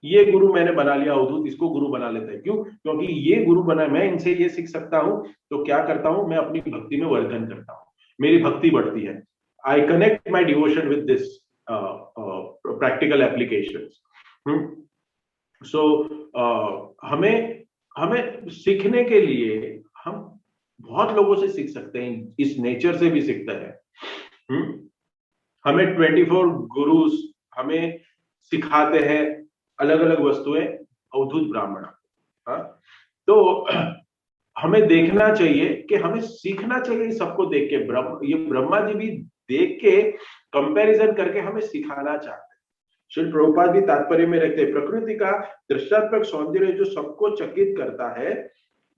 ये गुरु मैंने बना लिया अवधूत, इसको गुरु बना लेता है। क्यों? क्योंकि ये गुरु बना, मैं इनसे ये सीख सकता हूं, तो क्या करता हूं मैं, अपनी भक्ति में वर्धन करता हूं, मेरी भक्ति बढ़ती है। I connect my devotion with this practical application. So हमें हमें सीखने के लिए हम बहुत लोगों से सीख सकते हैं, इस नेचर से भी सीखते हैं। हमें 24 गुरुस हमें सिखाते हैं अलग अलग वस्तुएं, अवधूत ब्राह्मण। हाँ, तो हमें देखना चाहिए कि हमें सीखना चाहिए सबको देख के। ये ब्रह्मा जी भी देख के कंपैरिजन करके हमें सिखाना चाहते हैं। श्री प्रभुपाद भी तात्पर्य में रखते हैं, प्रकृति का दृष्टात्मक सौंदर्य जो सबको चकित करता है,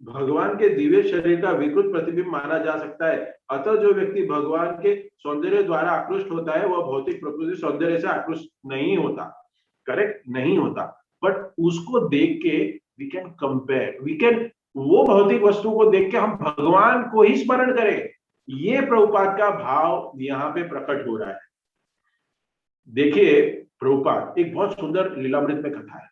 भगवान के दिव्य शरीर का विकृत प्रतिबिंब माना जा सकता है। अतः जो व्यक्ति भगवान के सौंदर्य द्वारा आकृष्ट होता है, वह भौतिक प्रकृति सौंदर्य से आकृष्ट नहीं होता। करेक्ट? नहीं होता। बट उसको देख के we can compare, we can, वो भौतिक वस्तु को देख के हम भगवान को ही स्मरण करें। ये प्रभुपाद का भाव यहाँ पे प्रकट हो रहा है। देखिए, प्रभुपाद एक बहुत सुंदर लीलामृत में कथा है।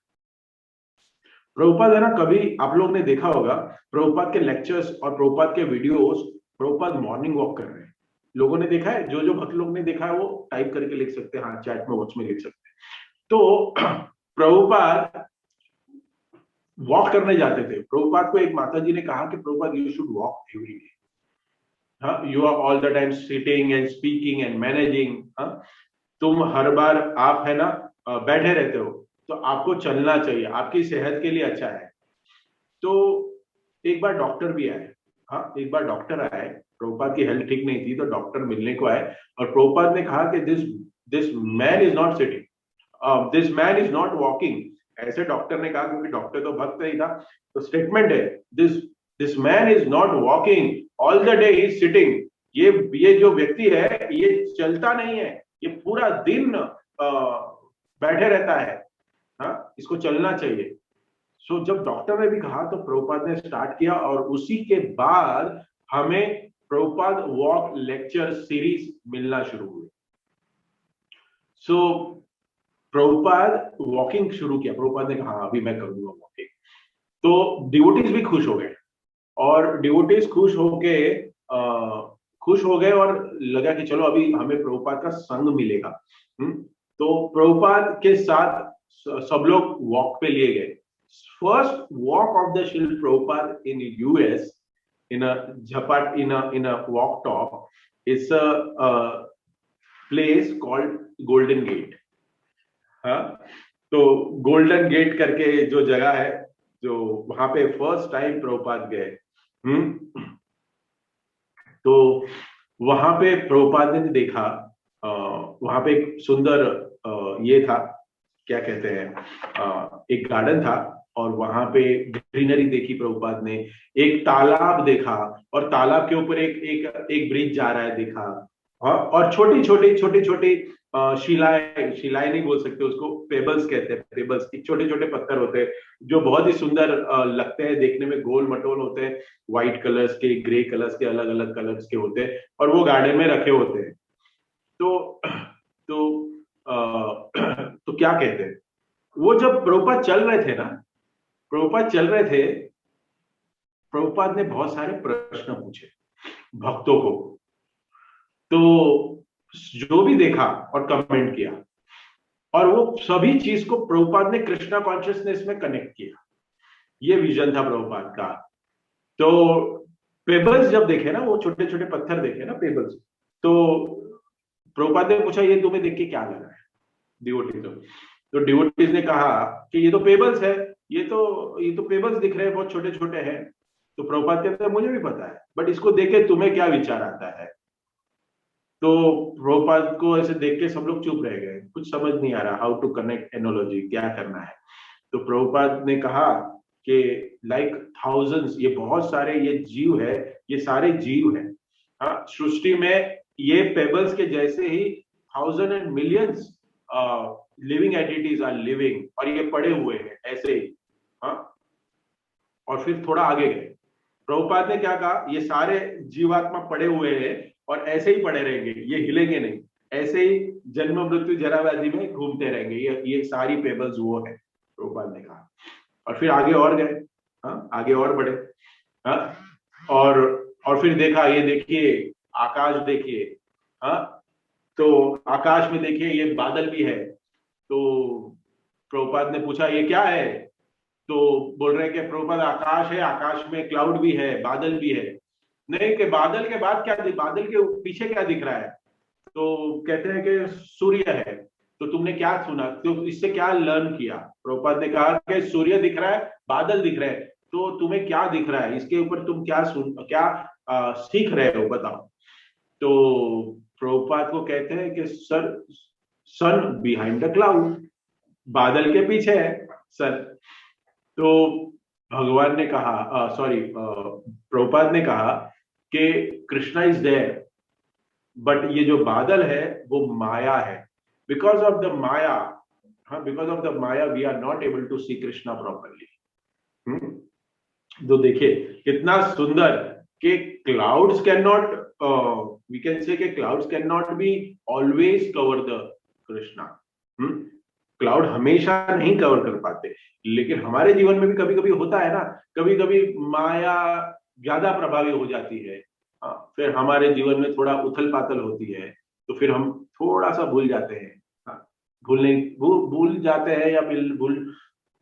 प्रभुपाद है ना, कभी आप लोग ने देखा होगा प्रभुपाद के लेक्चर्स और प्रभुपाद के वीडियोस, प्रभुपाद मॉर्निंग वॉक कर रहे हैं। लोगों ने देखा है? जो भक्त लोग ने देखा है वो टाइप करके लिख सकते हैं, हाँ चैट में, बॉक्स में लिख सकते हैं। तो प्रभुपाद वॉक करने जाते थे। प्रभुपाद को एक माता जी ने कहा कि Prabhupada you should walk every day. हाँ, you are all the time sitting and speaking and managing. हाँ, तुम हर बार आप है ना बैठे रहते हो, तो आपको चलना चाहिए, आपकी सेहत के लिए अच्छा है। तो एक बार डॉक्टर भी आए। हाँ, एक बार डॉक्टर आए, प्रभुपाद की हेल्थ ठीक नहीं थी, तो डॉक्टर मिलने को आए, और प्रभुपाद ने कहा कि this man is not sitting, this man is not walking. ऐसे डॉक्टर ने कहा, क्योंकि डॉक्टर तो भक्त ही था। तो स्टेटमेंट है, this this man is not walking, all the day is sitting. ये जो व्यक्ति है, ये चलता नहीं है, ये पूरा दिन बैठे रहता है। हाँ, इसको चलना चाहिए। सो जब डॉक्टर ने भी कहा, तो प्रभुपाद ने स्टार्ट किया, और उसी के बाद हमें प्रभुपाद वॉक लेक्चर सीरीज मिलना शुरू हुई। सो प्रभुपाद वॉकिंग शुरू किया। प्रभुपाद ने कहा, अभी मैं करूंगा वॉकिंग। तो डिवोटीज भी खुश हो गए, और डिवोटीज खुश हो गए और लगा कि चलो अभी हमें प्रभुपाद का संग मिलेगा। तो प्रभुपाद के साथ सब लोग वॉक पे लिए गए। फर्स्ट वॉक ऑफ द शिल Prabhupada in US, in a Japat in a walk top. It's a place called Golden Gate. हाँ, तो गोल्डन गेट करके जो जगह है, जो वहां पे फर्स्ट टाइम प्रभुपाद गए। तो वहां पे प्रभुपाद ने देखा, वहां पे एक सुंदर ये था, क्या कहते हैं, एक गार्डन था, और वहां पे ग्रीनरी देखी प्रभुपाद ने। एक तालाब देखा, और तालाब के ऊपर एक एक एक ब्रिज जा रहा है देखा। और छोटी छोटी शिलाएं, शिलाएं नहीं बोल सकते उसको, पेबल्स कहते हैं। पेबल्स छोटे छोटे पत्थर होते हैं जो बहुत ही सुंदर लगते हैं देखने में, गोल मटोल होते हैं, व्हाइट कलर्स के, ग्रे कलर्स के, अलग अलग कलर्स के होते हैं, और वो गार्डन में रखे होते हैं। तो तो क्या कहते हैं, वो जब प्रभुपाद चल रहे थे ना, प्रभुपाद चल रहे थे, प्रभुपाद ने बहुत सारे प्रश्न पूछे भक्तों को। तो जो भी देखा और कमेंट किया, और वो सभी चीज को प्रभुपाद ने कृष्णा कॉन्शियसनेस में कनेक्ट किया। ये विजन था प्रभुपाद का। तो पेबल्स जब देखे ना, वो छोटे छोटे पत्थर देखे ना, पेबल्स, तो प्रभुपाद ने पूछा ये तुम्हें देख के क्या लग रहा है डिवोटी? तो डिवोटीज ने कहा कि ये तो पेबल्स है, ये तो पेबल्स दिख रहे हैं, बहुत छोटे छोटे हैं। तो प्रभुपाद कहते हैं मुझे भी पता है, बट इसको देखे तुम्हें क्या विचार आता है? तो प्रभुपाद को ऐसे देख के सब लोग चुप रह गए, कुछ समझ नहीं आ रहा, हाउ टू कनेक्ट एनोलॉजी, क्या करना है। तो प्रभुपाद ने कहा कि लाइक थाउजेंड्स, ये बहुत सारे ये जीव है, ये सारे जीव है। हाँ, सृष्टि में ये पेबल्स के जैसे ही thousand and millions living entities are living, और ये पड़े हुए हैं ऐसे ही। हाँ, और फिर थोड़ा आगे गए, प्रभुपाद ने क्या कहा, ये सारे जीवात्मा पड़े हुए हैं और ऐसे ही पड़े रहेंगे, ये हिलेंगे नहीं, ऐसे ही जन्म मृत्यु जरा व्याधि में घूमते रहेंगे, ये सारी पेबल्स वो है, प्रभुपाद ने कहा। और फिर आगे और गए, हाँ, आगे और बढ़े, हाँ, और फिर देखा, ये देखिए आकाश देखिए, हाँ, तो आकाश में देखिए ये बादल भी है। तो प्रभुपाद ने पूछा ये क्या है? तो बोल रहे हैं कि प्रभुपाद आकाश है, आकाश में क्लाउड भी है, बादल भी है। नहीं, कि बादल के बाद क्या, बादल के पीछे क्या दिख रहा है? तो कहते हैं कि सूर्य है। तो तुमने क्या सुना, तो इससे क्या लर्न किया? प्रभुपाद ने कहा कि सूर्य दिख रहा है, बादल दिख रहे हैं, तो तुम्हें क्या दिख रहा है, इसके ऊपर तुम क्या सीख रहे हो, बताओ। तो प्रभुपाद को कहते हैं कि sir, sun behind the cloud, बादल के पीछे है सन। तो भगवान ने कहा, सॉरी, प्रभुपाद ने कहा कि कृष्णा इज देयर, बट ये जो बादल है वो माया है। बिकॉज ऑफ द माया, हाँ, because of the maya we are not able to see Krishna properly. तो देखिए कितना सुंदर कि clouds can not, we can say कि clouds can not be always cover the Krishna. Cloud हमेशा नहीं कवर कर पाते, लेकिन हमारे जीवन में भी कभी कभी होता है ना, कभी कभी माया ज्यादा प्रभावी हो जाती है। फिर हमारे जीवन में थोड़ा उथल पाथल होती है, तो फिर हम थोड़ा सा भूल जाते हैं। हाँ, भूल जाते हैं, या फिर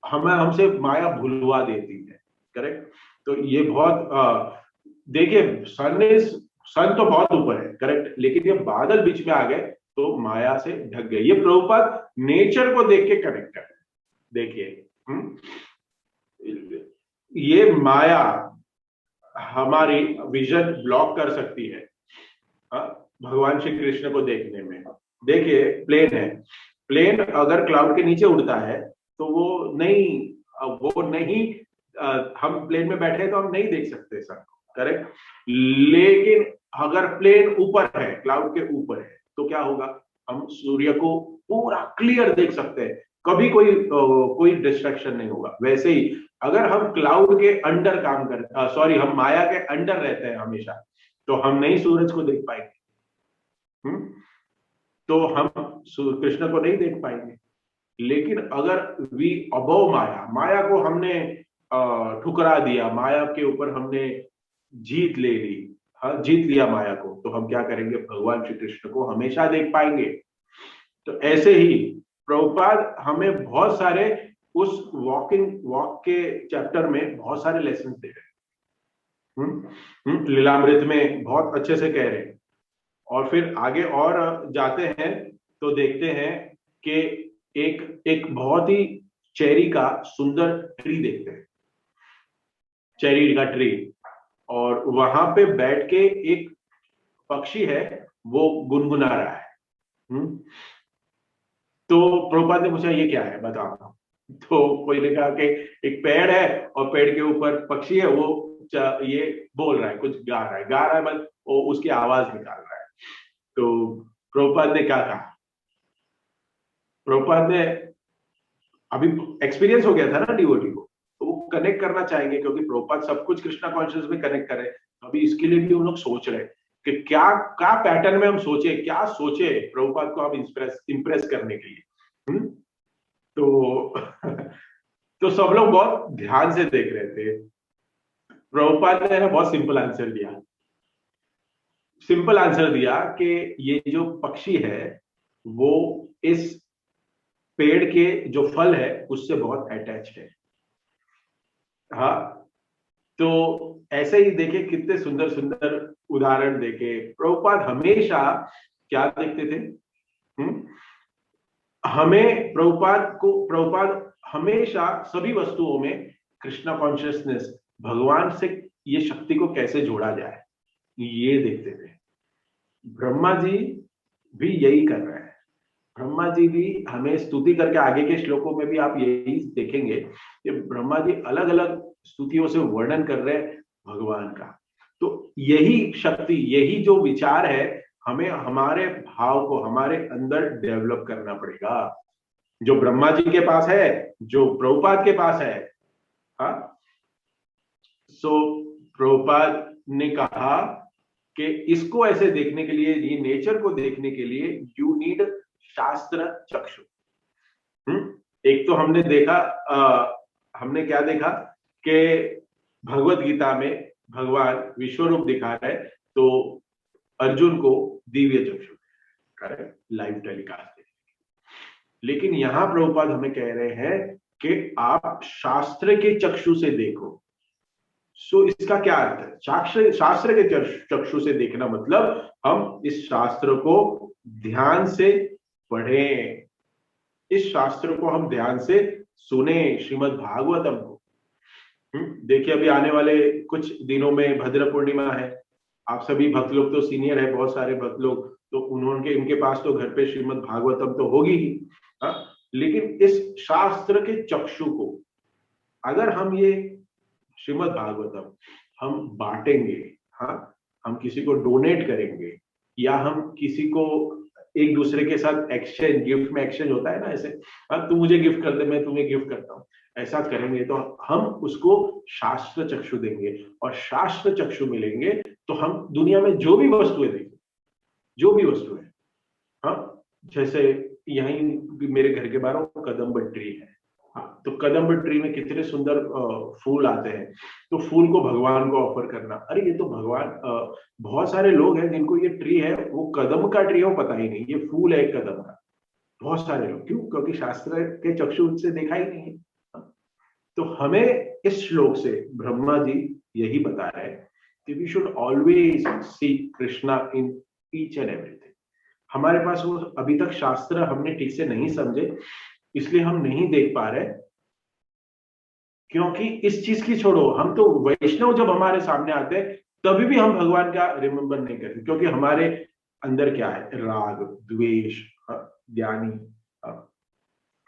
हमें हमसे माया भूलवा देती है। करेक्ट। तो ये बहुत देखिए, सन तो बहुत ऊपर है, करेक्ट, लेकिन ये बादल बीच में आ गए तो माया से ढक गए। ये प्रभुपाद नेचर को देख के कनेक्ट कर, देखिए, ये माया हमारी विजन ब्लॉक कर सकती है भगवान श्री कृष्ण को देखने में। देखिए प्लेन है, प्लेन अगर क्लाउड के नीचे उड़ता है तो वो नहीं, हम प्लेन में बैठे तो हम नहीं देख सकते सर, करेक्ट। लेकिन अगर प्लेन ऊपर है, क्लाउड के ऊपर है, तो क्या होगा, हम सूर्य को पूरा क्लियर देख सकते हैं, कभी कोई डिस्ट्रैक्शन नहीं होगा। वैसे ही अगर हम क्लाउड के अंडर काम करते, सॉरी, हम माया के अंडर रहते हैं हमेशा, तो हम नहीं सूरज को देख पाएंगे। तो हम कृष्ण को नहीं देख पाएंगे। लेकिन अगर वी अबव माया, माया को हमने ठुकरा दिया, माया के ऊपर हमने जीत ले ली, हाँ जीत लिया माया को, तो हम क्या करेंगे, भगवान श्री कृष्ण को हमेशा देख पाएंगे। तो ऐसे ही प्रभुपाद हमें बहुत सारे उस वॉक के चैप्टर में बहुत सारे लेसन दे रहे हैं। लीलामृत में बहुत अच्छे से कह रहे हैं। और फिर आगे और जाते हैं तो देखते हैं कि एक एक बहुत ही चेरी का सुंदर ट्री देखते हैं, चेरी का ट्री, और वहां पे बैठ के एक पक्षी है, वो गुनगुना रहा है। तो प्रभुपाद ने पूछा ये क्या है बताओ। तो कोई ने कहा कि एक पेड़ है और पेड़ के ऊपर पक्षी है, वो ये बोल रहा है, कुछ गा रहा है, बस वो उसकी आवाज निकाल रहा है। तो प्रभुपाद ने क्या कहा, प्रभुपाद ने अभी एक्सपीरियंस हो गया था ना डिवोटी को, तो वो कनेक्ट करना चाहेंगे, क्योंकि प्रभुपाद सब कुछ कृष्णा कॉन्शियस में कनेक्ट करे। अभी इसके लिए भी उन लोग सोच रहे कि क्या क्या पैटर्न में हम सोचे, क्या सोचे प्रभुपाद को हम इंप्रेस करने के लिए। तो तो सब लोग बहुत ध्यान से देख रहे थे। प्रभुपाद ने ना बहुत सिंपल आंसर दिया, सिंपल आंसर दिया कि ये जो पक्षी है वो इस पेड़ के जो फल है उससे बहुत अटैच है। हाँ, तो ऐसे ही देखे कितने सुंदर सुंदर उदाहरण देखे प्रभुपाद हमेशा क्या देखते थे। हमें प्रभुपाद हमेशा सभी वस्तुओं में कृष्णा कॉन्शियसनेस, भगवान से ये शक्ति को कैसे जोड़ा जाए, ये देखते थे। ब्रह्मा जी भी यही कर रहे हैं। ब्रह्मा जी भी हमें स्तुति करके, आगे के श्लोकों में भी आप यही देखेंगे कि ब्रह्मा जी अलग अलग स्तुतियों से वर्णन कर रहे हैं भगवान का। तो यही शक्ति, यही जो विचार है, हमें हमारे भाव को हमारे अंदर डेवलप करना पड़ेगा, जो ब्रह्मा जी के पास है, जो प्रभुपाद के पास है। हाँ, सो प्रभुपाद ने कहा कि इसको ऐसे देखने के लिए, ये नेचर को देखने के लिए यू नीड शास्त्र चक्षु। एक तो हमने देखा, हमने क्या देखा कि भगवत गीता में भगवान विश्वरूप दिखा रहे, तो अर्जुन को दिव्य चक्षु, करेक्ट, लाइव टेलीकास्ट। लेकिन यहां प्रभुपाद हमें कह रहे हैं कि आप शास्त्र के चक्षु से देखो। सो इसका क्या अर्थ है, शास्त्र के चक्षु से देखना मतलब हम इस शास्त्र को ध्यान से पढ़ें, इस शास्त्र को हम ध्यान से सुने, श्रीमद् भागवतम को। देखिए अभी आने वाले कुछ दिनों में भद्र पूर्णिमा है, आप सभी भक्त लोग तो सीनियर है, बहुत सारे भक्त लोग, तो इनके पास तो घर पे श्रीमद् भागवतम तो होगी ही। लेकिन इस शास्त्र के चक्षु को अगर हम ये श्रीमद् भागवतम हम बांटेंगे, हाँ, हम किसी को डोनेट करेंगे, या हम किसी को एक दूसरे के साथ एक्सचेंज, गिफ्ट में एक्सचेंज होता है ना ऐसे, तू मुझे गिफ्ट कर दे, मैं तुम्हें गिफ्ट करता हूँ, ऐसा करेंगे तो हम उसको शास्त्र चक्षु देंगे, और शास्त्र चक्षु मिलेंगे तो हम दुनिया में जो भी वस्तुएं देखें, जो भी वस्तु है, हाँ, जैसे यहीं मेरे घर के बाहर कदम्ब ट्री है, हाँ, तो कदम्ब ट्री में कितने सुंदर फूल आते हैं, तो फूल को भगवान को ऑफर करना, अरे ये तो भगवान, बहुत सारे लोग हैं जिनको ये ट्री है, वो कदम का ट्री है, वो पता ही नहीं ये फूल है एक कदम का। बहुत सारे लोग, क्यों? क्योंकि शास्त्र के चक्षु से देखा ही नहीं है। तो हमें इस श्लोक से ब्रह्मा जी यही बता रहे हैं कि we should always see Krishna in each and everything. हमारे पास वो अभी तक शास्त्र हमने ठीक से नहीं समझे, इसलिए हम नहीं देख पा रहे, क्योंकि इस चीज की छोड़ो, हम तो वैष्णव जब हमारे सामने आते हैं तभी भी हम भगवान का रिमेम्बर नहीं करते, क्योंकि हमारे अंदर क्या है, राग, द्वेष, ज्ञानी,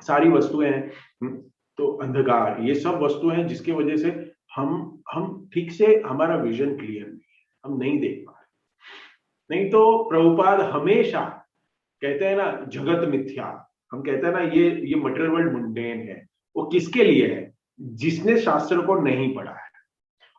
सारी वस्तुएं हैं, तो अंधकार, ये सब वस्तुएं हैं जिसकी वजह से हम ठीक से, हमारा विजन क्लियर नहीं है, हम नहीं देख पा रहे। नहीं तो प्रभुपाद हमेशा कहते हैं ना, जगत मिथ्या, हम कहते हैं ना ये मटेरियल वर्ल्ड मुंडेन है, वो किसके लिए है? जिसने शास्त्र को नहीं पढ़ा है।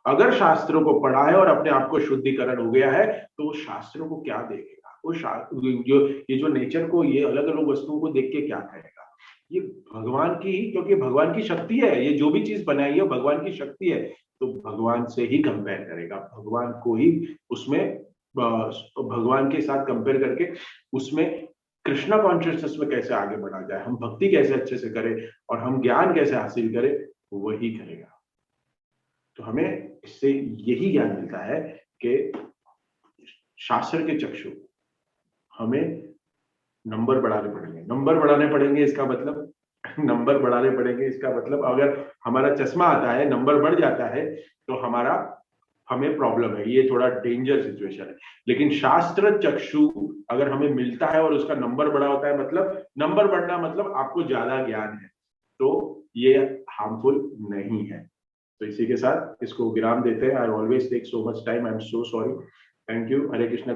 अगर शास्त्रों को पढ़ा है और अपने आप को शुद्धिकरण हो गया है, तो वो शास्त्रों को क्या देखेगा, वो ये जो नेचर को, ये अलग अलग वस्तुओं को देख के क्या कहेगा? ये भगवान की, क्योंकि भगवान की शक्ति है, ये जो भी चीज बनाई है भगवान की शक्ति है, तो भगवान से ही कंपेयर करेगा, भगवान को ही उसमें भगवान के साथ कंपेयर करके उसमें कृष्णा कॉन्शियसनेस में कैसे आगे बढ़ा जाए, हम भक्ति कैसे अच्छे से करें और हम ज्ञान कैसे हासिल करें, वही करेगा। तो हमें इससे यही ज्ञान मिलता है कि शास्त्र के चक्षु हमें नंबर बढ़ाने पड़ेंगे, नंबर बढ़ाने पड़ेंगे इसका मतलब नंबर बढ़ाने पड़ेंगे इसका मतलब अगर हमारा चश्मा आता है, नंबर बढ़ जाता है, तो हमारा हमें प्रॉब्लम है, ये थोड़ा डेंजर सिचुएशन है। लेकिन शास्त्र चक्षु अगर हमें मिलता है और उसका नंबर बड़ा होता है, मतलब नंबर बढ़ना मतलब आपको ज्यादा ज्ञान है, तो ये हार्मफुल नहीं है। तो इसी के साथ इसको विराम देते हैं। I always take so much time, I am so sorry. Thank you. Hare Krishna.